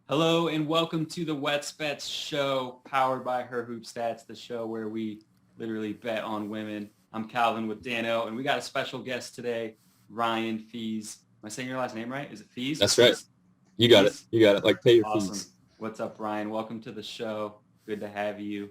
Hello and welcome to the Wets Bets show, powered by Her Hoop Stats, the show where we literally bet on women. I'm Calvin with Dano, and we got a special guest today, Ryan Fees. Am I saying your last name right? Is it Fees? That's right. You got it. You got it. Like, pay your Awesome. fees. What's up, Ryan? Welcome to the show. Good to have you.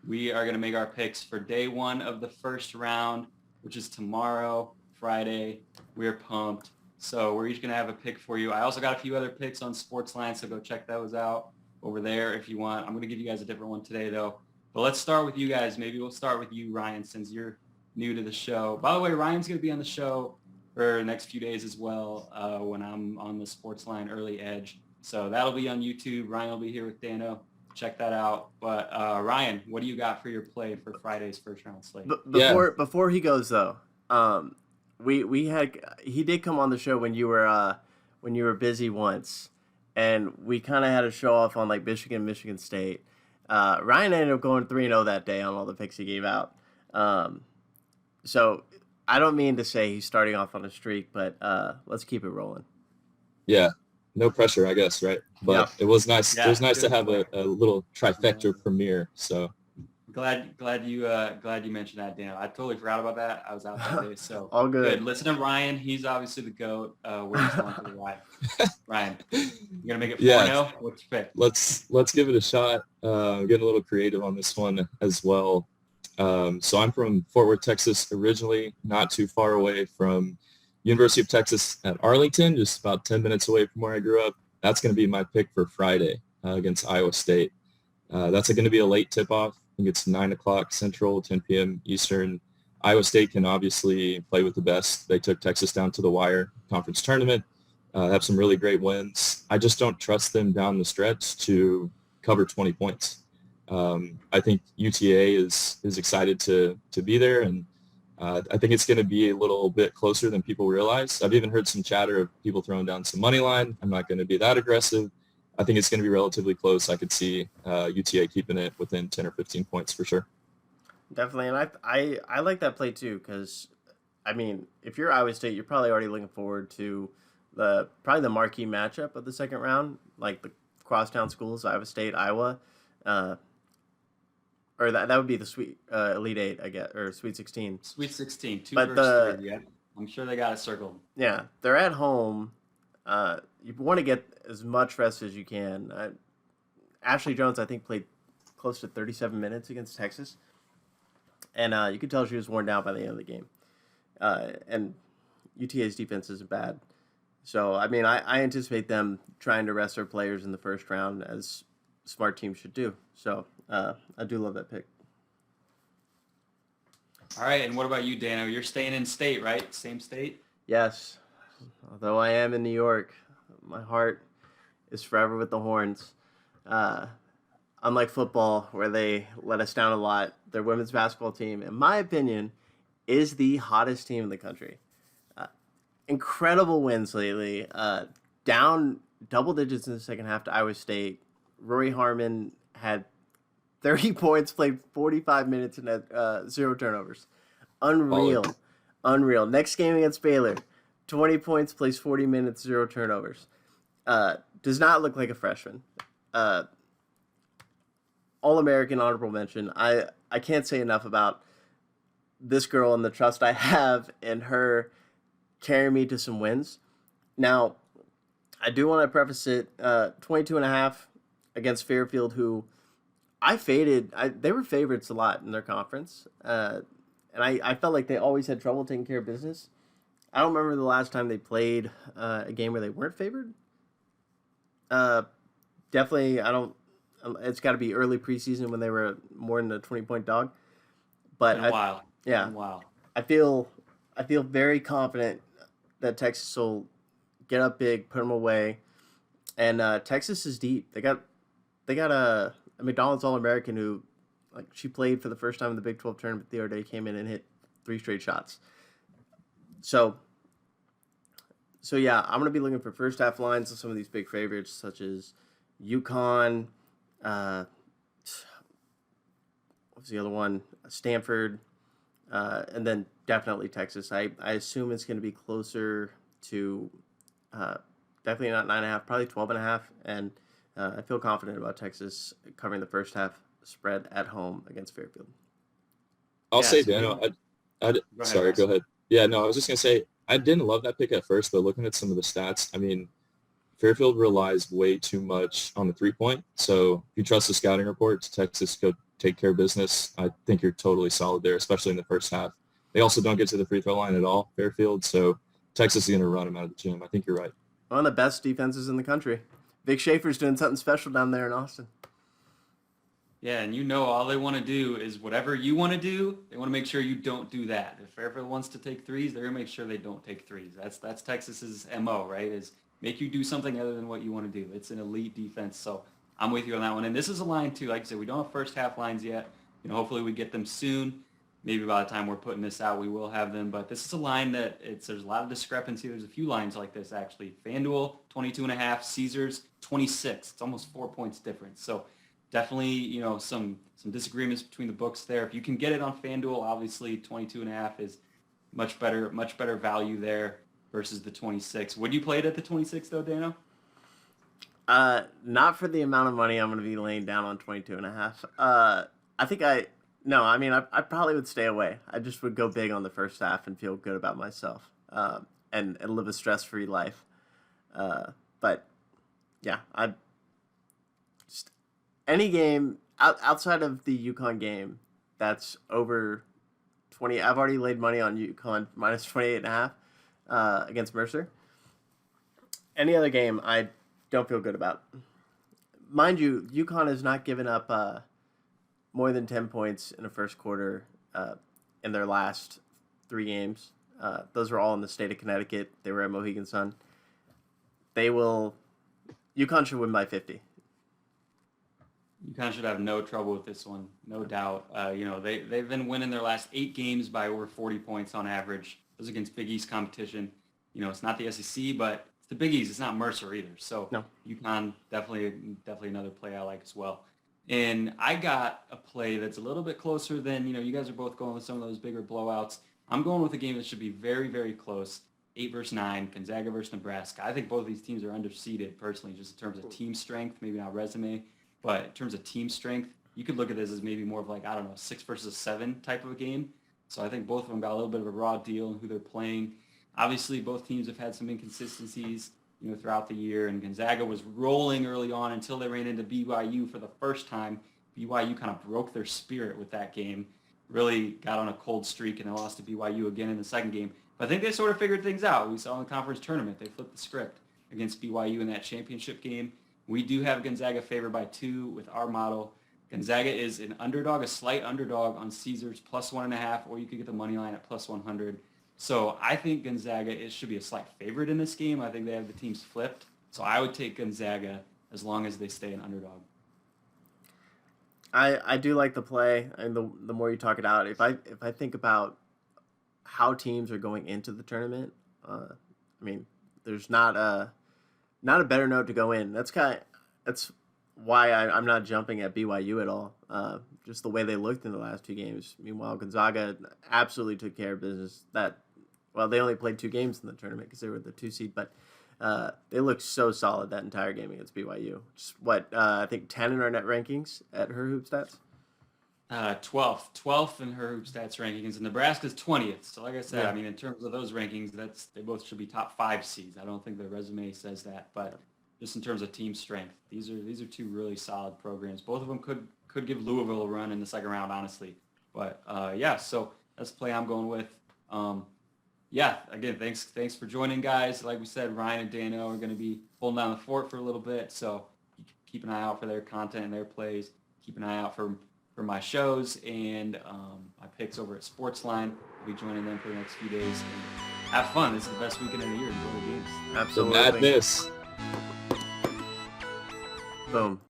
We are going to make our picks for day one of the first round, which is tomorrow, Friday. We're pumped. So we're each going to have a pick for you. I also got a few other picks on Sportsline, so go check those out over there if you want. I'm going to give you guys a different one today, though. But let's start with you guys. Maybe we'll start with you, Ryan, since you're new to the show. By the way, Ryan's going to be on the show for the next few days as well when I'm on the Sportsline Early Edge. So that'll be on YouTube. Ryan will be here with Dano. Check that out. But Ryan, what do you got for your play for Friday's first round slate? Before he goes though, he did come on the show when you were busy once, and we kind of had a show off on like Michigan State. Ryan ended up going 3-0 that day on all the picks he gave out. So I don't mean to say he's starting off on a streak, but let's keep it rolling. Yeah, no pressure, I guess, right? But It was nice. Yeah, it was nice to have a little trifecta premiere. So glad you mentioned that, Dan. I totally forgot about that. I was out that day, so all good. Listen to Ryan. He's obviously the GOAT. We're just going to the ride. Ryan, you gonna make it 4-0? What's your pick? Let's give it a shot. Getting a little creative on this one as well. So I'm from Fort Worth, Texas, originally, not too far away from University of Texas at Arlington, just about 10 minutes away from where I grew up. That's going to be my pick for Friday against Iowa State. That's going to be a late tip-off. I think it's 9 o'clock Central, 10 p.m. Eastern. Iowa State can obviously play with the best. They took Texas down to the wire conference tournament, have some really great wins. I just don't trust them down the stretch to cover 20 points. I think UTA is excited to be there, and I think it's going to be a little bit closer than people realize. I've even heard some chatter of people throwing down some money line. I'm not going to be that aggressive. I think it's going to be relatively close. I could see UTA keeping it within 10 or 15 points for sure. Definitely, and I like that play too, because, I mean, if you're Iowa State, you're probably already looking forward to probably the marquee matchup of the second round, like the crosstown schools, Iowa State, Iowa. Or that would be the Elite Eight, I guess, or Sweet 16. Sweet 16, two versus three. Yeah, I'm sure they got it circled. Yeah, they're at home. You want to get as much rest as you can. Ashley Jones, I think, played close to 37 minutes against Texas, and you could tell she was worn down by the end of the game. And UTA's defense isn't bad, so I mean, I anticipate them trying to rest their players in the first round, as smart teams should do. So I do love that pick. All right, and what about you, Dano? You're staying in state, right? Same state? Yes. Although I am in New York, my heart is forever with the Horns. Unlike football, where they let us down a lot, their women's basketball team, in my opinion, is the hottest team in the country. Incredible wins lately. Down double digits in the second half to Iowa State. Rory Harmon had 30 points, played 45 minutes, and had 0 turnovers. Unreal. Next game against Baylor, 20 points, plays 40 minutes, 0 turnovers. Does not look like a freshman. All-American honorable mention. I can't say enough about this girl and the trust I have in her carrying me to some wins. Now, I do want to preface it, 22.5 against Fairfield, who I faded. They were favorites a lot in their conference, and I felt like they always had trouble taking care of business. I don't remember the last time they played a game where they weren't favored. Definitely, I don't. It's got to be early preseason when they were more than a 20-point dog. But been a while. Yeah, been a while. I feel very confident that Texas will get up big, put them away, and Texas is deep. They got a McDonald's All-American who, like, she played for the first time in the Big 12 tournament the other day, came in and hit 3 straight shots. So yeah, I'm going to be looking for first half lines of some of these big favorites, such as UConn, what was the other one? Stanford, and then definitely Texas. I assume it's going to be closer to definitely not 9.5, probably 12.5. And I feel confident about Texas covering the first half spread at home against Fairfield. I'll Yeah, say, so Dano, go ahead, sorry, Wes. go ahead. Yeah, no, I was just going to say, I didn't love that pick at first, but looking at some of the stats, I mean, Fairfield relies way too much on the three-point. So if you trust the scouting reports, Texas go take care of business. I think you're totally solid there, especially in the first half. They also don't get to the free throw line at all, Fairfield. So Texas is going to run them out of the gym. I think you're right. One of the best defenses in the country. Vic Schaefer's doing something special down there in Austin. Yeah, and all they want to do is whatever you want to do, they want to make sure you don't do that. If Fairfield wants to take threes, they're going to make sure they don't take threes. That's Texas's MO, right, is make you do something other than what you want to do. It's an elite defense, so I'm with you on that one. And this is a line, too. Like I said, we don't have first half lines yet. Hopefully we get them soon. Maybe by the time we're putting this out, we will have them. But this is a line that there's a lot of discrepancy. There's a few lines like this, actually. FanDuel, 22.5. Caesars, 26. It's almost 4 points difference. So definitely, some disagreements between the books there. If you can get it on FanDuel, obviously 22.5 is much better value there versus the 26. Would you play it at the 26 though, Dano? Not for the amount of money I'm going to be laying down on 22.5. I probably would stay away. I just would go big on the first half and feel good about myself, and live a stress-free life. But yeah, just any game outside of the UConn game that's over 20. I've already laid money on UConn minus 28.5 against Mercer. Any other game, I don't feel good about. Mind you, UConn has not given up more than 10 points in the first quarter in their last 3 games. Those were all in the state of Connecticut. They were at Mohegan Sun. UConn should win by 50. UConn should have no trouble with this one, no doubt. They've been winning their last 8 games by over 40 points on average. Those against Big East competition. It's not the SEC, but it's the Big East. It's not Mercer either. So No. UConn definitely another play I like as well. And I got a play that's a little bit closer than, you guys are both going with some of those bigger blowouts. I'm going with a game that should be very, very close. 8 versus 9, Gonzaga versus Nebraska. I think both of these teams are underseeded personally, just in terms of team strength, maybe not resume, but in terms of team strength, you could look at this as maybe more of like, 6 versus 7 type of a game. So I think both of them got a little bit of a raw deal in who they're playing. Obviously, both teams have had some inconsistencies, throughout the year, and Gonzaga was rolling early on until they ran into BYU for the first time. BYU kind of broke their spirit with that game, really got on a cold streak, and they lost to BYU again in the second game. But I think they sort of figured things out. We saw in the conference tournament, they flipped the script against BYU in that championship game. We do have Gonzaga favored by 2 with our model. Gonzaga is an underdog, a slight underdog on Caesars, plus 1.5, or you could get the money line at plus 100. So I think Gonzaga should be a slight favorite in this game. I think they have the teams flipped. So I would take Gonzaga as long as they stay an underdog. I do like the play, and the more you talk it out, if I think about how teams are going into the tournament, there's not a better note to go in. That's why I'm not jumping at BYU at all. Just the way they looked in the last 2 games. Meanwhile, Gonzaga absolutely took care of business. They only played 2 games in the tournament because they were the 2 seed, but they looked so solid that entire game against BYU. Just I think 10 in our net rankings at her hoop stats. 12th in her hoop stats rankings, and Nebraska's 20th. So like I said, Yeah. in terms of those rankings, they both should be top 5 seeds. I don't think their resume says that, but just in terms of team strength, these are 2 really solid programs. Both of them could give Louisville a run in the second round, honestly. But so that's the play I'm going with. Again, thanks for joining, guys. Like we said, Ryan and Dano are going to be holding down the fort for a little bit, so keep an eye out for their content and their plays. Keep an eye out for my shows and my picks over at Sportsline. I'll be joining them for the next few days. And have fun. This is the best weekend of the year. Enjoy the games. Absolutely. The madness. Boom.